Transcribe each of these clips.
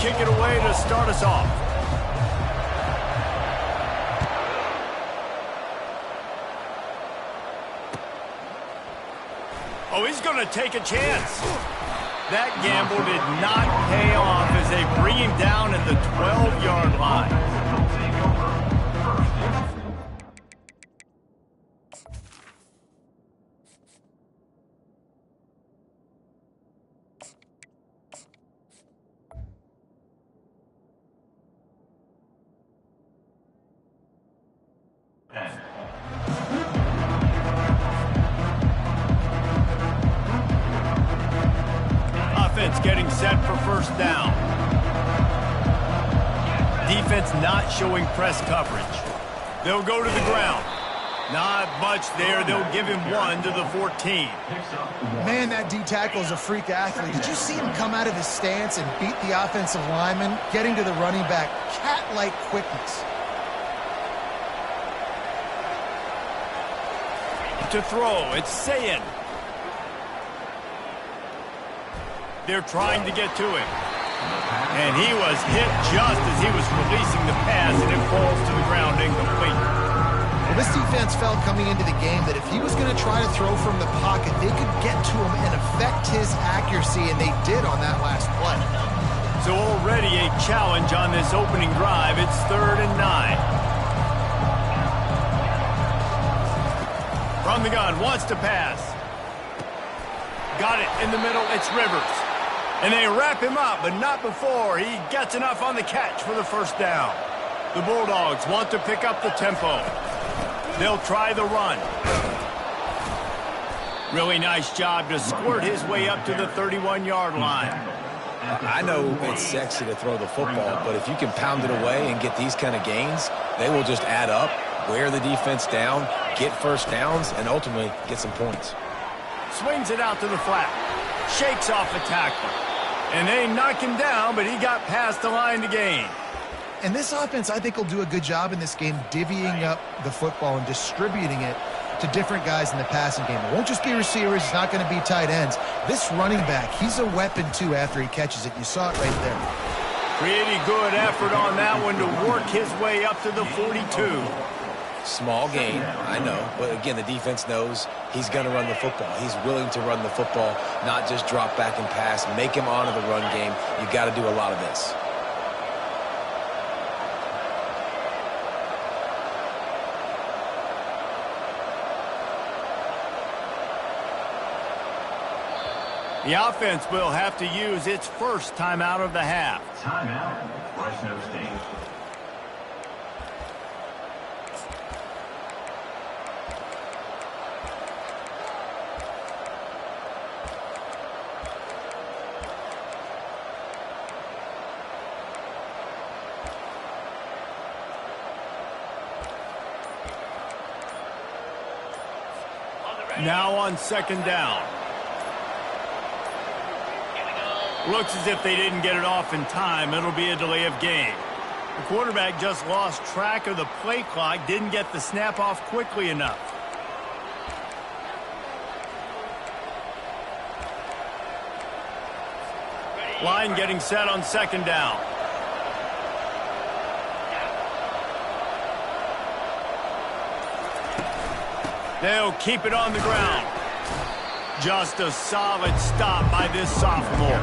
kick it away to start us off. Oh, he's going to take a chance. That gamble did not pay off as they bring him down at the 12-yard line. Offense getting set for first down. Defense not showing press coverage. They'll go to the ground. Not much there. They'll give him one to the 14. Man, that D tackle is a freak athlete. Did you see him come out of his stance and beat the offensive lineman, getting to the running back? Cat-like quickness. To throw, it's Sayin. They're trying to get to him. And he was hit just as he was releasing the pass, and it falls to the ground incomplete. Well, this defense felt coming into the game that if he was going to try to throw from the pocket, they could get to him and affect his accuracy, and they did on that last play. So already a challenge on this opening drive. It's 3rd and 9. From the gun, wants to pass. Got it in the middle, it's Rivers. And they wrap him up, but not before he gets enough on the catch for the first down. The Bulldogs want to pick up the tempo. They'll try the run. Really nice job to squirt his way up to the 31-yard line. I know it's sexy to throw the football, but if you can pound it away and get these kind of gains, they will just add up, wear the defense down, get first downs, and ultimately get some points. Swings it out to the flat. Shakes off the tackle. And they knock him down, but he got past the line to gain. And this offense, I think, will do a good job in this game divvying up the football and distributing it to different guys in the passing game. It won't just be receivers. It's not going to be tight ends. This running back, he's a weapon, too, after he catches it. You saw it right there. Pretty good effort on that one to work his way up to the 42. Small gain, I know, but again, the defense knows he's going to run the football. He's willing to run the football, not just drop back and pass, make him honor the run game. You got to do a lot of this. The offense will have to use its first timeout of the half. Timeout, Fresno State. Now on 2nd down. Looks as if they didn't get it off in time. It'll be a delay of game. The quarterback just lost track of the play clock, didn't get the snap off quickly enough. Line getting set on 2nd down. They'll keep it on the ground. Just a solid stop by this sophomore.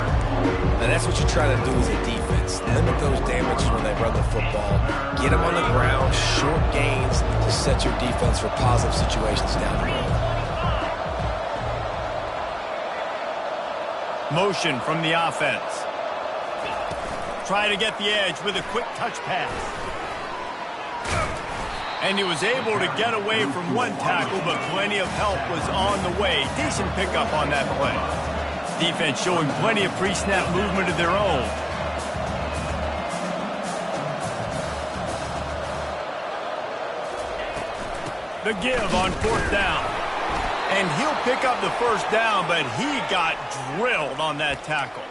Now that's what you try to do as a defense. Limit those damages when they run the football. Get them on the ground, short gains to set your defense for positive situations down the road. Motion from the offense. Try to get the edge with a quick touch pass. And he was able to get away from one tackle, but plenty of help was on the way. Decent pickup on that play. Defense showing plenty of pre-snap movement of their own. The give on 4th down. And he'll pick up the first down, but he got drilled on that tackle.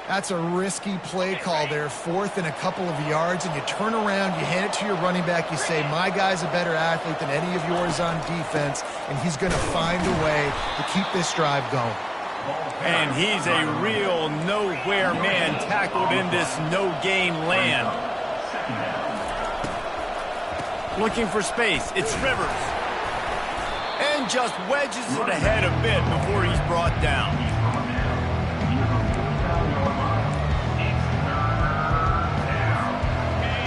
That's a risky play call there, 4th and a couple of yards, and you turn around, you hand it to your running back, you say, my guy's a better athlete than any of yours on defense, and he's going to find a way to keep this drive going. And he's a real nowhere man tackled in this no-gain land. Looking for space. It's Rivers. And just wedges it ahead a bit before he's brought down.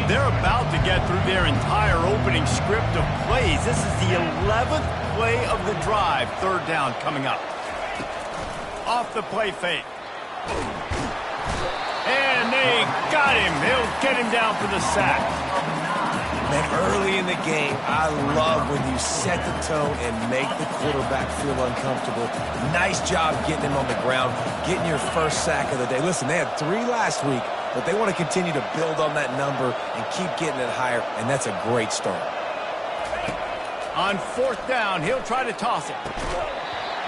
They're about to get through their entire opening script of plays. This is the 11th play of the drive. Third down coming up. Off the play fake. And they got him. He'll get him down for the sack. Man, early in the game, I love when you set the tone and make the quarterback feel uncomfortable. Nice job getting him on the ground, getting your first sack of the day. Listen, they had 3 last week, but they want to continue to build on that number and keep getting it higher, and that's a great start. On fourth down, he'll try to toss it.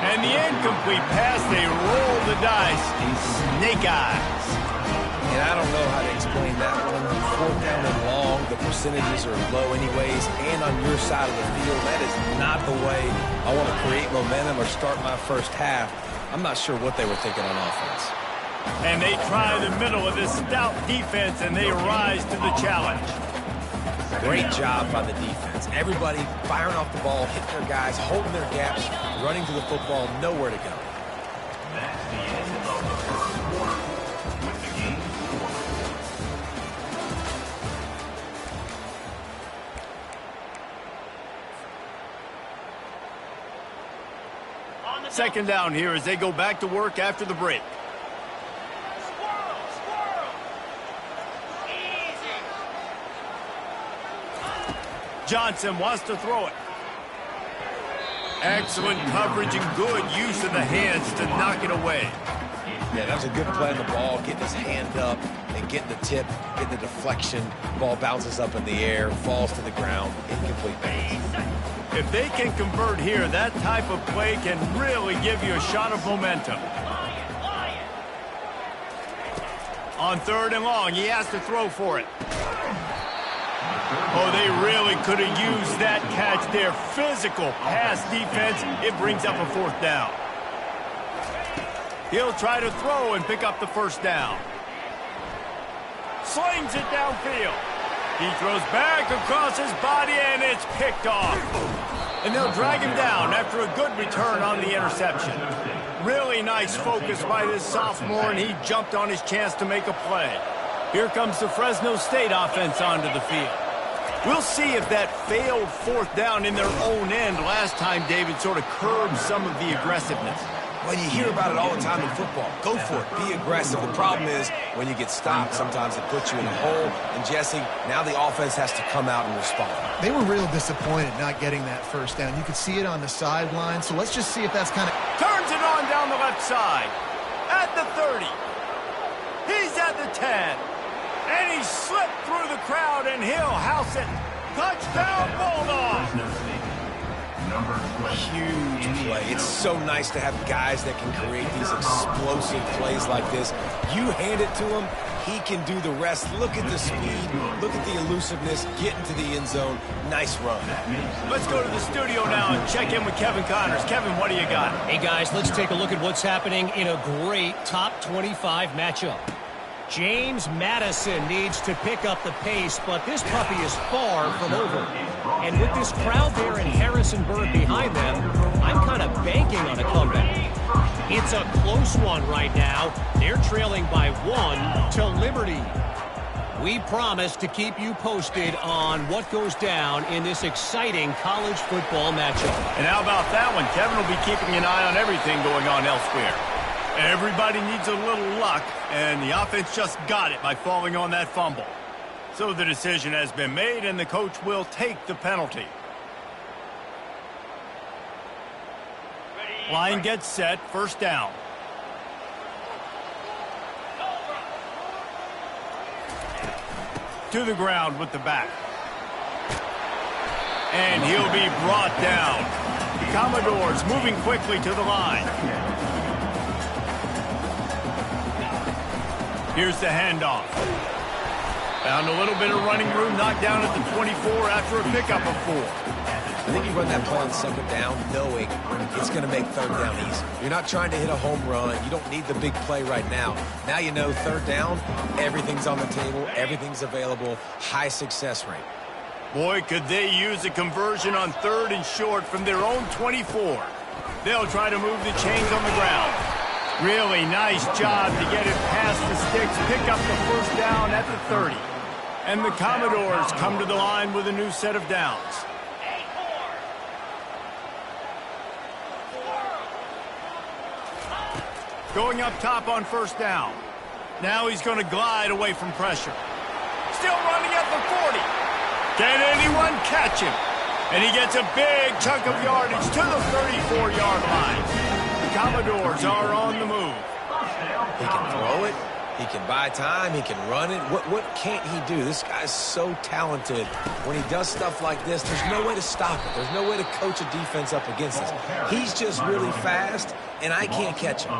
And the incomplete pass, they roll the dice. Snake eyes. And I don't know how to explain that one. Fourth down and long, the percentages are low anyways, and on your side of the field, that is not the way I want to create momentum or start my first half. I'm not sure what they were thinking on offense. And they try the middle of this stout defense, and they rise to the challenge. Great job by the defense. Everybody firing off the ball, hitting their guys, holding their gaps, running to the football, nowhere to go. That's the end of the first quarter with the game scored. Second down here as they go back to work after the break. Johnson wants to throw it. Excellent coverage and good use of the hands to knock it away. Yeah, that was a good play on the ball, getting his hand up and getting the tip, getting the deflection. Ball bounces up in the air, falls to the ground, incomplete pass. If they can convert here, that type of play can really give you a shot of momentum. On third and long, he has to throw for it. Oh, they really could have used that catch there. Physical pass defense. It brings up a fourth down. He'll try to throw and pick up the first down. Slings it downfield. He throws back across his body, and it's picked off. And they'll drag him down after a good return on the interception. Really nice focus by this sophomore, and he jumped on his chance to make a play. Here comes the Fresno State offense onto the field. We'll see if that failed fourth down in their own end last time, David, sort of curbed some of the aggressiveness. Well, you hear about it all the time in football. Go for it. Be aggressive. The problem is when you get stopped, sometimes it puts you in a hole. And, Jesse, now the offense has to come out and respond. They were real disappointed not getting that first down. You could see it on the sideline. So let's just see if that's kind of... Turns it on down the left side. At the 30. He's at the 10. And he slipped through the crowd, and he'll house it. Touchdown, Bulldogs! Huge play. It's so nice to have guys that can create these explosive plays like this. You hand it to him, he can do the rest. Look at the speed. Look at the elusiveness. Get into the end zone. Nice run. Let's go to the studio now and check in with Kevin Connors. Kevin, what do you got? Hey, guys, let's take a look at what's happening in a great top 25 matchup. James Madison needs to pick up the pace, but this puppy is far from over. And with this crowd there in Harrisonburg behind them, I'm kind of banking on a comeback. It's a close one right now. They're trailing by 1 to Liberty. We promise to keep you posted on what goes down in this exciting college football matchup. And how about that one? Kevin will be keeping an eye on everything going on elsewhere. Everybody needs a little luck, and the offense just got it by falling on that fumble. So the decision has been made, and the coach will take the penalty. Line gets set, first down. To the ground with the back. And he'll be brought down. Commodores moving quickly to the line. Here's the handoff. Found a little bit of running room, knocked down at the 24 after a pickup of 4. I think you run that play on second down knowing it's going to make third down easy. You're not trying to hit a home run. You don't need the big play right now. Now you know third down, everything's on the table, everything's available, high success rate. Boy, could they use a conversion on 3rd and short from their own 24. They'll try to move the chains on the ground. Really nice job to get it past the sticks, pick up the first down at the 30. And the Commodores come to the line with a new set of downs. Going up top on first down. Now he's going to glide away from pressure. Still running at the 40. Can anyone catch him? And he gets a big chunk of yardage to the 34-yard line. The Commodores are on the move. He can throw it. He can buy time. He can run it. What can't he do? This guy's so talented. When he does stuff like this, there's no way to stop it. There's no way to coach a defense up against this. He's just really fast, and I can't catch him.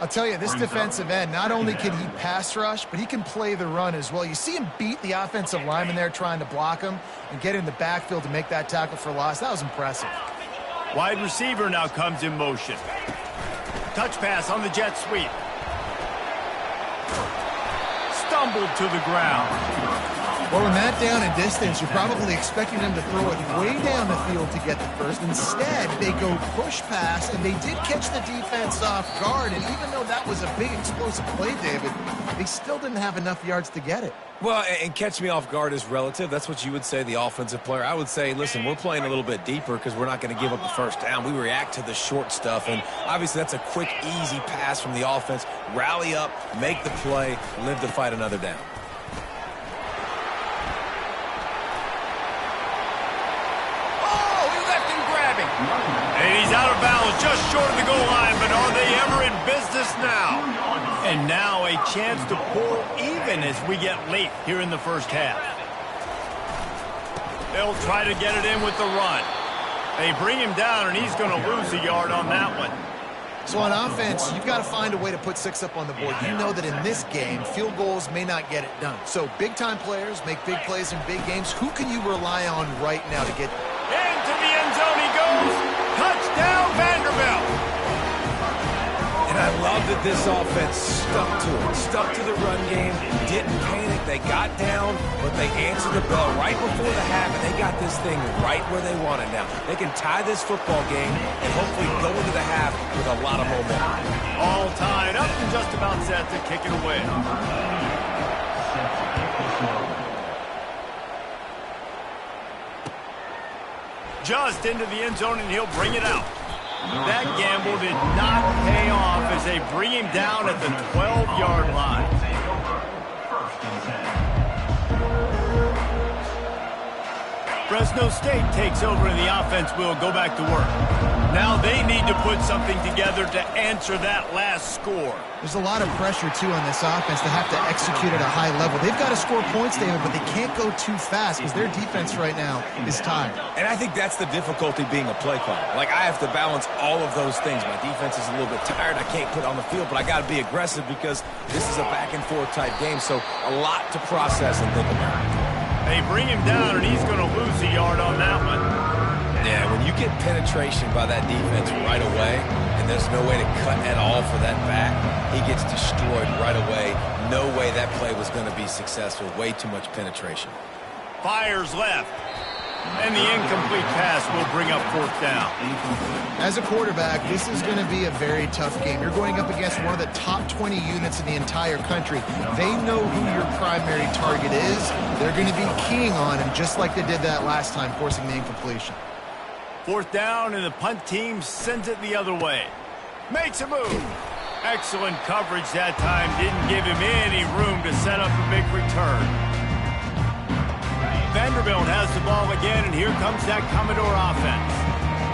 I'll tell you, this defensive end, not only can he pass rush, but he can play the run as well. You see him beat the offensive lineman there trying to block him and get in the backfield to make that tackle for loss. That was impressive. Wide receiver now comes in motion. Touch pass on the jet sweep. Stumbled to the ground. Well, in that down and distance, you're probably expecting them to throw it way down the field to get the first. Instead, they go push pass, and they did catch the defense off guard. And even though that was a big explosive play, David, they still didn't have enough yards to get it. Well, and catch me off guard is relative. That's what you would say, the offensive player. I would say, listen, we're playing a little bit deeper because we're not going to give up the first down. We react to the short stuff, and obviously that's a quick, easy pass from the offense. Rally up, make the play, live to fight another down. And he's out of bounds just short of the goal line, but are they ever in business now? And now a chance to pull even as we get late here in the first half. They'll try to get it in with the run. They bring him down, and he's going to lose a yard on that one. So on offense, you've got to find a way to put 6 up on the board. You know that in this game, field goals may not get it done. So big-time players make big plays in big games. Who can you rely on right now to get into the end zone he goes. Touchdown, Vanderbilt. And I love that this offense stuck to it. Stuck to the run game. Didn't panic. They got down, but they answered the bell right before the half, and they got this thing right where they want it now. They can tie this football game and hopefully go into the half with a lot of momentum. All tied up and just about set to kick it away. Just into the end zone, and he'll bring it out. That gamble did not pay off as they bring him down at the 12-yard line. Fresno State takes over, and the offense will go back to work. Now they need to put something together to answer that last score. There's a lot of pressure, too, on this offense to have to execute at a high level. They've got to score points, David, but they can't go too fast because their defense right now is tired. And I think that's the difficulty being a play caller. Like, I have to balance all of those things. My defense is a little bit tired. I can't put it on the field, but I got to be aggressive because this is a back-and-forth type game, so a lot to process and think about. They bring him down, and he's going to lose a yard on that one. Yeah, when you get penetration by that defense right away, and there's no way to cut at all for that back, he gets destroyed right away. No way that play was going to be successful. Way too much penetration. Fires left. And the incomplete pass will bring up fourth down. As a quarterback, this is going to be a very tough game. You're going up against one of the top 20 units in the entire country. They know who your primary target is. They're going to be keying on him just like they did that last time, forcing the incompletion. Fourth down, and the punt team sends it the other way. Makes a move. Excellent coverage that time. Didn't give him any room to set up a big return. Vanderbilt has the ball again, and here comes that Commodore offense.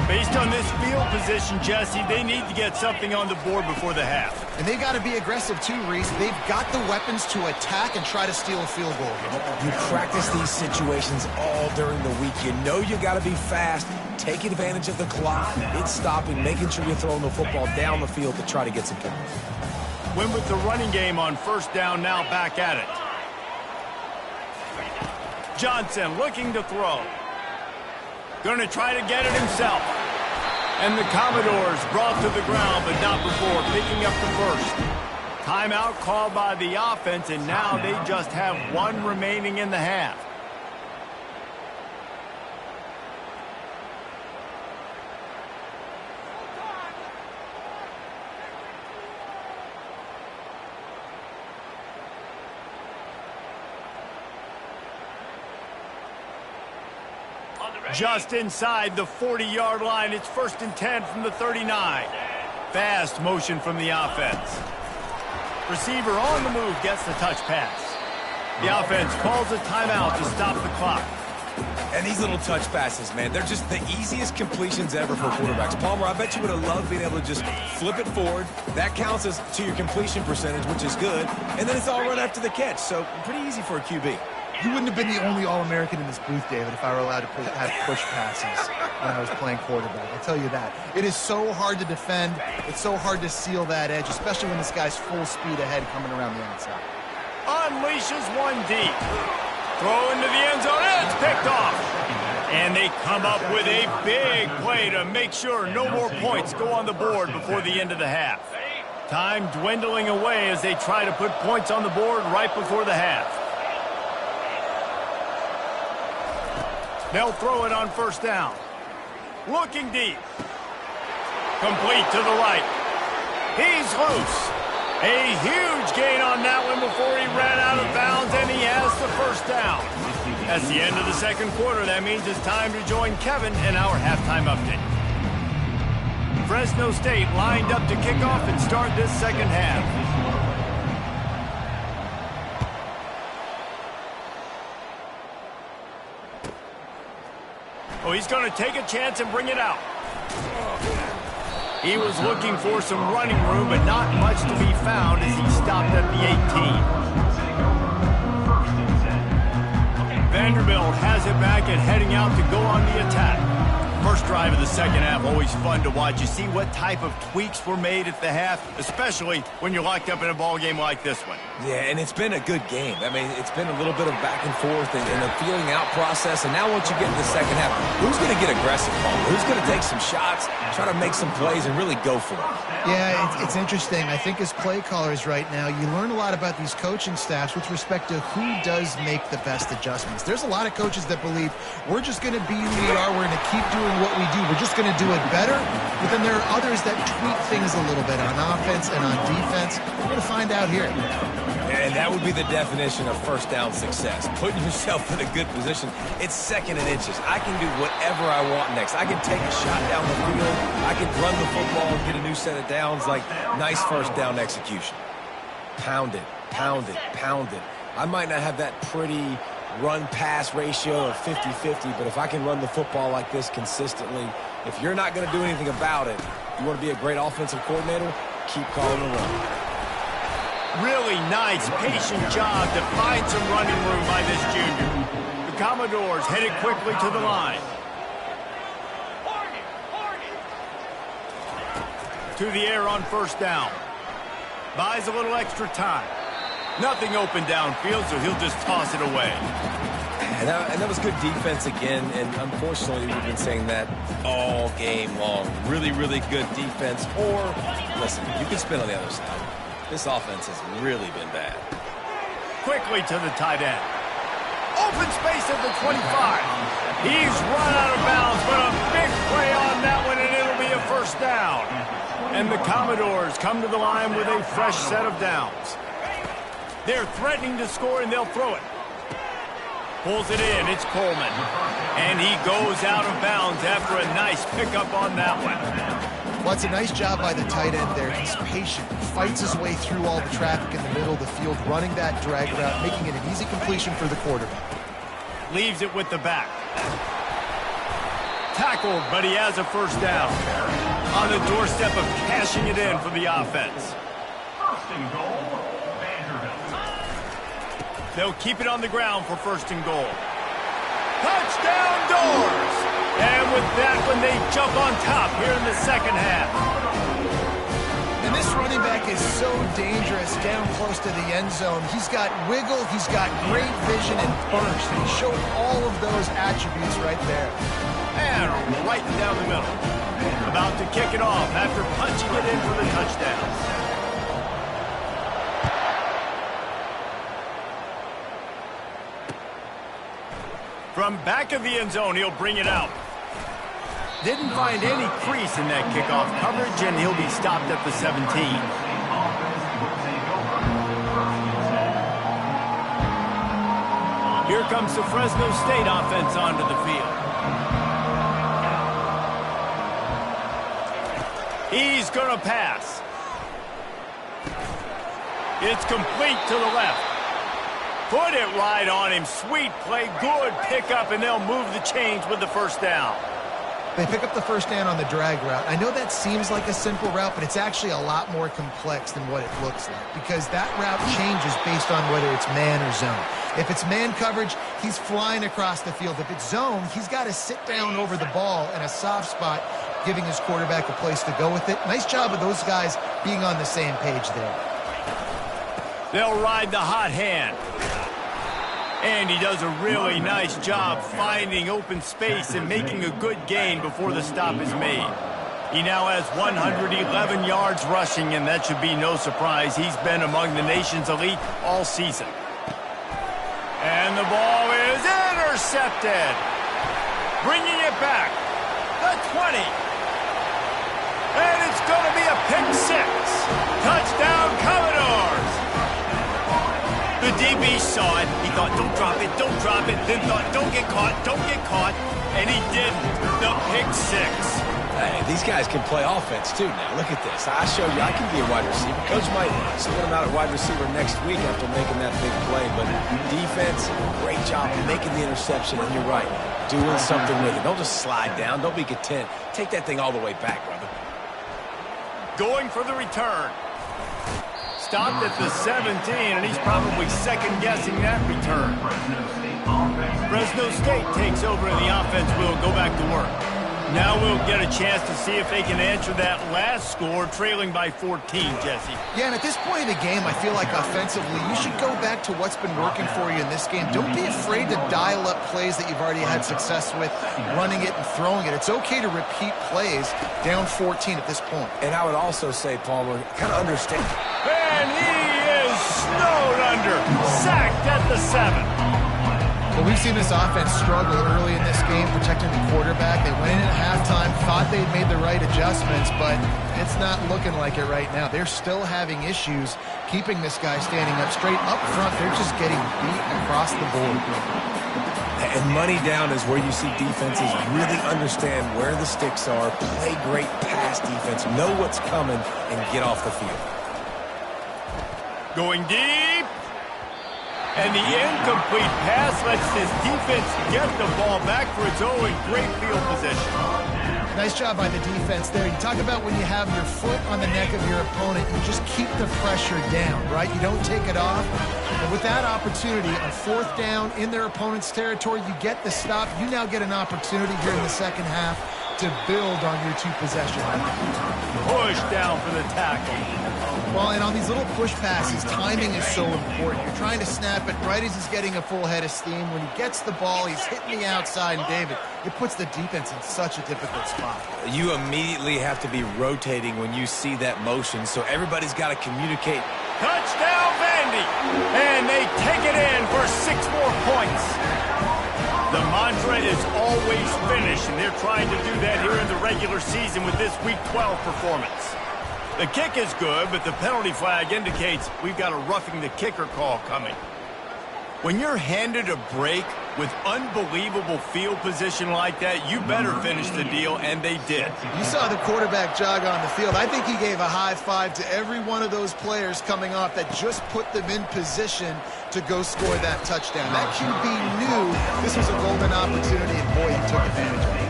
Based on this field position, Jesse, they need to get something on the board before the half. And they've got to be aggressive too, Reese. They've got the weapons to attack and try to steal a field goal. You practice these situations all during the week. You know you got to be fast, take advantage of the clock. It's stopping, making sure you're throwing the football down the field to try to get some points. Win with the running game on first down, now back at it. Johnson looking to throw. Going to try to get it himself. And the Commodores brought to the ground, but not before picking up the first. Timeout called by the offense, and now they just have one remaining in the half. Just inside the 40-yard line. It's 1st and 10 from the 39. Fast motion from the offense. Receiver on the move gets the touch pass. The offense calls a timeout to stop the clock. And these little touch passes, man, they're just the easiest completions ever for quarterbacks. Palmer, I bet you would have loved being able to just flip it forward. That counts as to your completion percentage, which is good. And then it's all right after the catch. So pretty easy for a QB. You wouldn't have been the only All-American in this booth, David, if I were allowed to have push passes when I was playing quarterback. I'll tell you that. It is so hard to defend. It's so hard to seal that edge, especially when this guy's full speed ahead coming around the outside. Unleashes one deep. Throw into the end zone, and it's picked off. And they come up with a big play to make sure no more points go on the board before the end of the half. Time dwindling away as they try to put points on the board right before the half. They'll throw it on 1st down. Looking deep. Complete to the right. He's loose. A huge gain on that one before he ran out of bounds, and he has the 1st down. That's the end of the 2nd quarter. That means it's time to join Kevin in our halftime update. Fresno State lined up to kick off and start this 2nd half. Oh, he's going to take a chance and bring it out. He was looking for some running room, but not much to be found as he stopped at the 18. Vanderbilt has it back and heading out to go on the attack. First drive of the 2nd half, always fun to watch. You see what type of tweaks were made at the half, especially when you're locked up in a ball game like this one. Yeah, and it's been a good game. I mean, it's been a little bit of back and forth and a feeling out process. And now once you get into the 2nd half, who's going to get aggressive, Paul? Who's going to take some shots, try to make some plays, and really go for it? Yeah, it's interesting. I think as play callers right now, you learn a lot about these coaching staffs with respect to who does make the best adjustments. There's a lot of coaches that believe we're just going to be who we are. We're going to keep doing what we do. We're just going to do it better. But then there are others that tweak things a little bit on offense and on defense. We're going to find out here. And that would be the definition of 1st down success. Putting yourself in a good position. It's 2nd and inches. I can do whatever I want next. I can take a shot down the field. I can run the football and get a new set of downs. Like, nice 1st down execution. Pound it, pound it, pound it. I might not have that pretty run-pass ratio of 50-50, but if I can run the football like this consistently, if you're not going to do anything about it, you want to be a great offensive coordinator, keep calling the run. Really nice, patient job to find some running room by this junior. The Commodores headed quickly to the line. To the air on 1st down. Buys a little extra time. Nothing open downfield, so he'll just toss it away. And that was good defense again, and unfortunately we've been saying that all game long. Really, really good defense. Or, listen, you can spin on the other side. This offense has really been bad. Quickly to the tight end. Open space at the 25. He's run out of bounds, but a big play on that one, and it'll be a 1st down. And the Commodores come to the line with a fresh set of downs. They're threatening to score, and they'll throw it. Pulls it in. It's Coleman. And he goes out of bounds after a nice pickup on that one. Well, it's a nice job by the tight end there. He's patient. He fights his way through all the traffic in the middle of the field, running that drag route, making it an easy completion for the quarterback. Leaves it with the back. Tackled, but he has a 1st down. On the doorstep of cashing it in for the offense. 1st and goal, Vanderbilt. They'll keep it on the ground for 1st and goal. Touchdown Doors! And with that one, they jump on top here in the 2nd half. And And this running back is so dangerous down close to the end zone. He's got wiggle, he's got great vision and burst, and he showed all of those attributes right there. And right down the middle. About to kick it off after punching it in for the touchdown. From back of the end zone, he'll bring it out. Didn't find any crease in that kickoff coverage, and he'll be stopped at the 17. Here comes the Fresno State offense onto the field. He's going to pass. It's complete to the left. Put it right on him. Sweet play, good pickup, and they'll move the chains with the first down. They pick up the first down on the drag route. I know that seems like a simple route, but it's actually a lot more complex than what it looks like because that route changes based on whether it's man or zone. If it's man coverage, he's flying across the field. If it's zone, he's got to sit down over the ball in a soft spot, giving his quarterback a place to go with it. Nice job of those guys being on the same page there. They'll ride the hot hand. And he does a really nice job finding open space and making a good gain before the stop is made. He now has 111 yards rushing, and that should be no surprise. He's been among the nation's elite all season. And the ball is intercepted. Bringing it back. The 20. And it's going to be a pick six. Touchdown, Commodores. The DB saw it. He thought, don't drop it, don't drop it. Then thought, don't get caught, don't get caught. And he didn't. The pick six. Hey, these guys can play offense, too, now. Look at this. I showed you I can be a wide receiver. Coach might split him out at wide receiver next week after making that big play. But defense, great job making the interception. And you're right, doing something with it. Don't just slide down. Don't be content. Take that thing all the way back, brother. Going for the return. Stopped at the 17, and he's probably second-guessing that return. Fresno State takes over, and the offense will go back to work. Now we'll get a chance to see if they can answer that last score, trailing by 14, Jesse. Yeah, and at this point in the game, I feel like offensively, you should go back to what's been working for you in this game. Don't be afraid to dial up plays that you've already had success with, running it and throwing it. It's okay to repeat plays down 14 at this point. And I would also say, Palmer, kind of understand. And he is snowed under, sacked at the 7. Well, we've seen this offense struggle early in this game, protecting the quarterback. They went in at halftime, thought they'd made the right adjustments, but it's not looking like it right now. They're still having issues keeping this guy standing up straight. Up front, they're just getting beat across the board. And money down is where you see defenses really understand where the sticks are, play great pass defense, know what's coming, and get off the field. Going deep. And the incomplete pass lets this defense get the ball back for its own great field position. Nice job by the defense there. You talk about when you have your foot on the neck of your opponent, you just keep the pressure down, right? You don't take it off. And with that opportunity, on fourth down in their opponent's territory, you get the stop. You now get an opportunity here in the second half to build on your two possessions. Push down for the tackle. Well, and on these little push passes, timing is so important. You're trying to snap it right as he's getting a full head of steam. When he gets the ball, he's hitting the outside, and David, it puts the defense in such a difficult spot. You immediately have to be rotating when you see that motion, so everybody's got to communicate. Touchdown, Vandy! And they take it in for 6 more points. The mantra is always finish, and they're trying to do that here in the regular season with this Week 12 performance. The kick is good, but the penalty flag indicates we've got a roughing the kicker call coming. When you're handed a break with unbelievable field position like that, you better finish the deal, and they did. You saw the quarterback jog on the field. I think he gave a high five to every one of those players coming off that just put them in position to go score that touchdown. That QB knew this was a golden opportunity, and boy, he took advantage of it.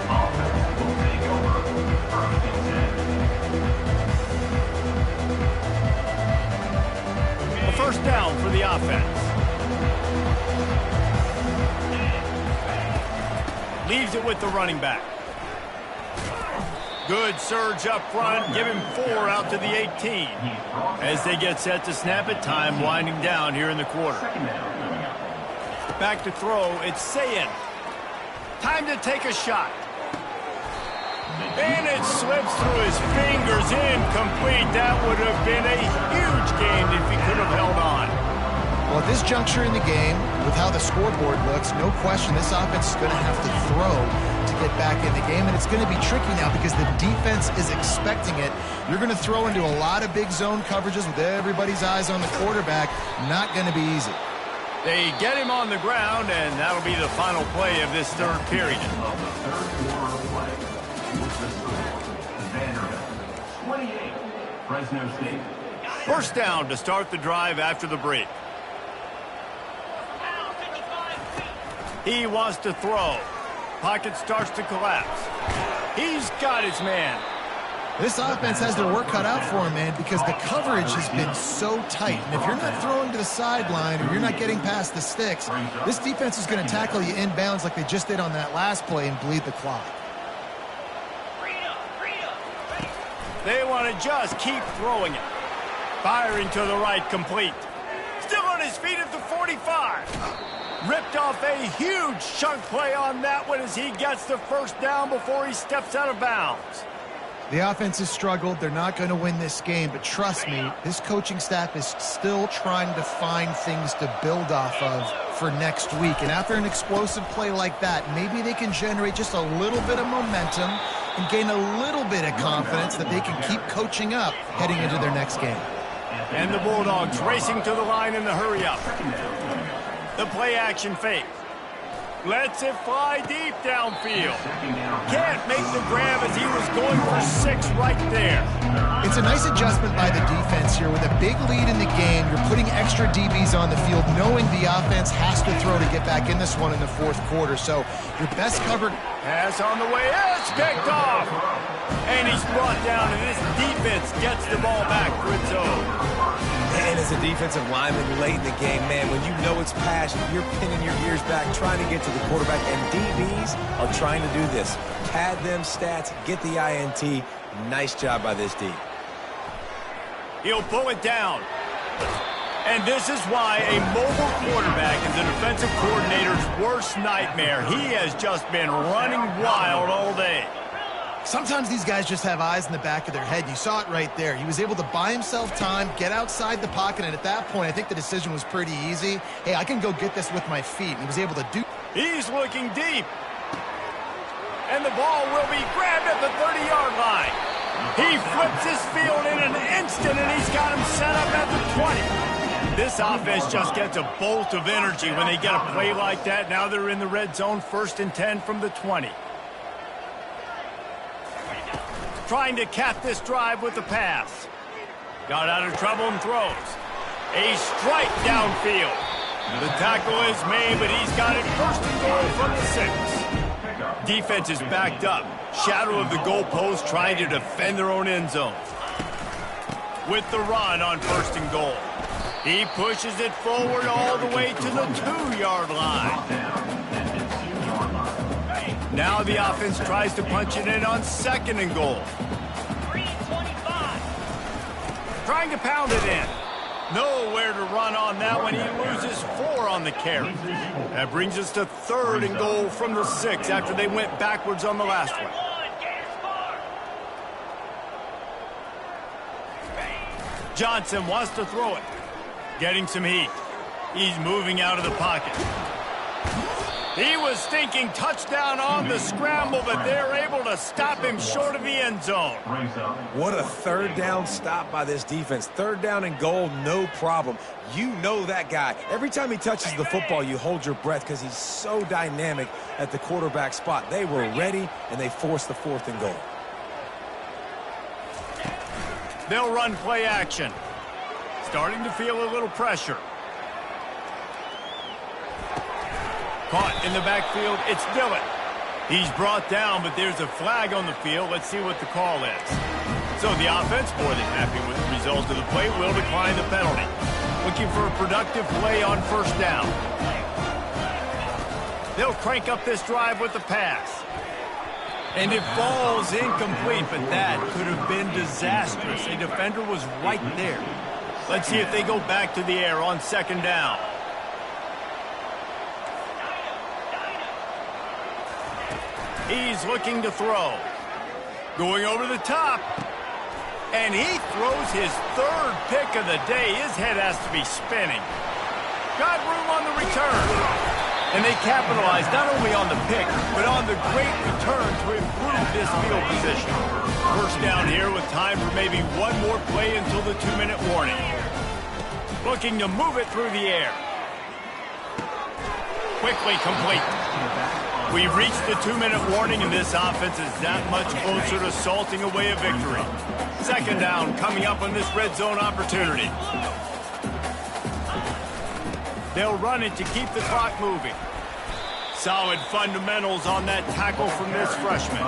First down for the offense. Leaves it with the running back. Good surge up front. Give him 4 out to the 18. As they get set to snap it, time winding down here in the quarter. Back to throw. It's Sayin. Time to take a shot. And it slips through his fingers. Incomplete. That would have been a huge gain if he could have held on. Well, at this juncture in the game, with how the scoreboard looks, no question this offense is going to have to throw to get back in the game, and it's going to be tricky now because the defense is expecting it. You're going to throw into a lot of big zone coverages with everybody's eyes on the quarterback. Not going to be easy. They get him on the ground, and that'll be the final play of this third period. Fresno State. First down to start the drive after the break. He wants to throw. Pocket starts to collapse. He's got his man. This offense has their work cut out for him, man, because the coverage has been so tight. And if you're not throwing to the sideline or you're not getting past the sticks, this defense is going to tackle you inbounds like they just did on that last play and bleed the clock. They want to just keep throwing it. Firing to the right, complete. Still on his feet at the 45. Ripped off a huge chunk play on that one as he gets the first down before he steps out of bounds. The offense has struggled. They're not going to win this game, but trust me, this coaching staff is still trying to find things to build off of for next week. And after an explosive play like that, maybe they can generate just a little bit of momentum and gain a little bit of confidence that they can keep coaching up heading into their next game. And the Bulldogs racing to the line in the hurry-up. The play-action fake. Lets it fly deep downfield. Can't make the grab as he was going for 6 right there. It's a nice adjustment by the defense here. With a big lead in the game, you're putting extra DBs on the field, knowing the offense has to throw to get back in this one in the fourth quarter. So your best covered pass on the way. It's picked off. And he's brought down, and this defense gets the ball back for its own. And as a defensive lineman late in the game, man, when you know it's passion, you're pinning your ears back, trying to get to the quarterback, and DBs are trying to do this. Pad them stats, get the INT. Nice job by this D. He'll pull it down. And this is why a mobile quarterback is the defensive coordinator's worst nightmare. He has just been running wild all day. Sometimes these guys just have eyes in the back of their head. You saw it right there. He was able to buy himself time, get outside the pocket, and at that point, I think the decision was pretty easy. Hey, I can go get this with my feet. He was able to do. He's looking deep. And the ball will be grabbed at the 30-yard line. He flips his field in an instant, and he's got him set up at the 20. This offense just gets a bolt of energy when they get a play like that. Now they're in the red zone, 1st and 10 from the 20. Trying to cap this drive with the pass. Got out of trouble and throws. A strike downfield. The tackle is made, but he's got it 1st and goal from the 6. Defense is backed up. Shadow of the goalpost trying to defend their own end zone. With the run on 1st and goal. He pushes it forward all the way to the 2-yard line. Now the offense tries to punch it in on 2nd and goal. Trying to pound it in. Nowhere to run on that one. He loses 4 on the carry. That brings us to 3rd and goal from the 6 after they went backwards on the last one. Johnson wants to throw it. Getting some heat. He's moving out of the pocket. He was thinking touchdown on the scramble, but they're able to stop him short of the end zone. What a 3rd down stop by this defense. 3rd down and goal, no problem. You know that guy. Every time he touches the football, you hold your breath because he's so dynamic at the quarterback spot. They were ready, and they forced the 4th and goal. They'll run play action. Starting to feel a little pressure. Caught in the backfield, it's Dillon. He's brought down, but there's a flag on the field. Let's see what the call is. So the offense, more than happy with the result of the play, will decline the penalty. Looking for a productive play on 1st down. They'll crank up this drive with the pass. And it falls incomplete, but that could have been disastrous. A defender was right there. Let's see if they go back to the air on second down. He's looking to throw. Going over the top. And he throws his third pick of the day. His head has to be spinning. Got room on the return. And they capitalized not only on the pick, but on the great return to improve this field position. First down here with time for maybe one more play until the 2-minute warning. Looking to move it through the air. Quickly complete. We've reached the 2-minute warning, and this offense is that much closer to salting away a victory. Second down coming up on this red zone opportunity. They'll run it to keep the clock moving. Solid fundamentals on that tackle from this freshman.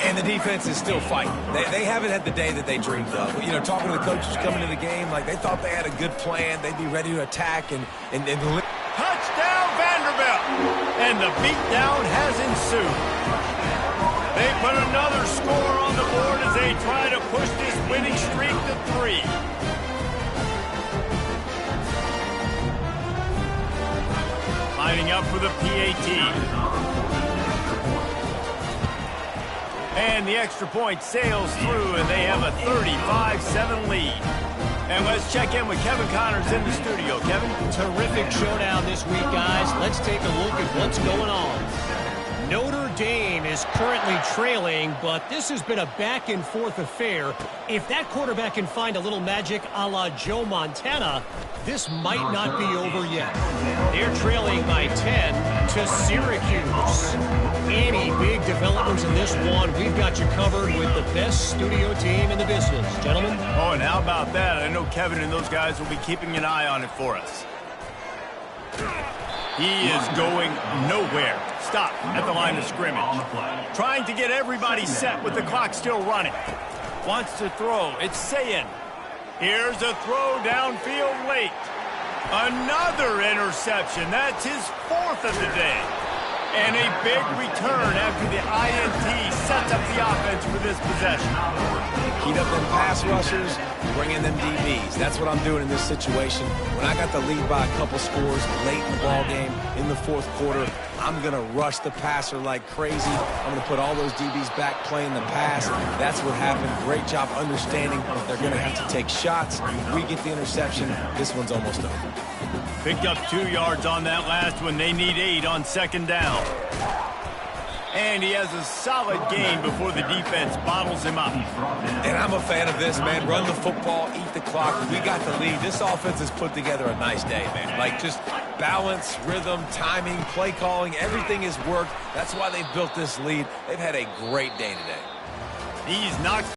And the defense is still fighting. They haven't had the day that they dreamed of. You know, talking to the coaches coming to the game, like they thought they had a good plan. They'd be ready to attack and touchdown Vanderbilt! And the beatdown has ensued. They put another score on the board as they try to push this winning streak to 3. Lining up for the PAT. And the extra point sails through, and they have a 35-7 lead. And let's check in with Kevin Connors in the studio. Kevin? Terrific showdown this week, guys. Let's take a look at what's going on. Notre Dame is currently trailing, but this has been a back-and-forth affair. If that quarterback can find a little magic a la Joe Montana, this might not be over yet. They're trailing by 10 to Syracuse. Any big developments in this one, we've got you covered with the best studio team in the business. Gentlemen? Oh, and how about that? I know Kevin and those guys will be keeping an eye on it for us. He is going nowhere. Stop at the line of scrimmage. Trying to get everybody set with the clock still running. Wants to throw. It's Sayin. Here's a throw downfield late. Another interception. That's his 4th of the day. And a big return after the INT sets up the offense for this possession. Heat up them pass rushers, bring in them DBs. That's what I'm doing in this situation. When I got the lead by a couple scores late in the ball game, in the 4th quarter, I'm going to rush the passer like crazy. I'm going to put all those DBs back playing the pass. That's what happened. Great job understanding they're going to have to take shots. We get the interception. This one's almost over. Picked up 2 yards on that last one. They need 8 on second down. And he has a solid gain before the defense bottles him up. And I'm a fan of this, man. Run the football, eat the clock. We got the lead. This offense has put together a nice day, man. Like, just balance, rhythm, timing, play calling, everything has worked. That's why they've built this lead. They've had a great day today. He's knocked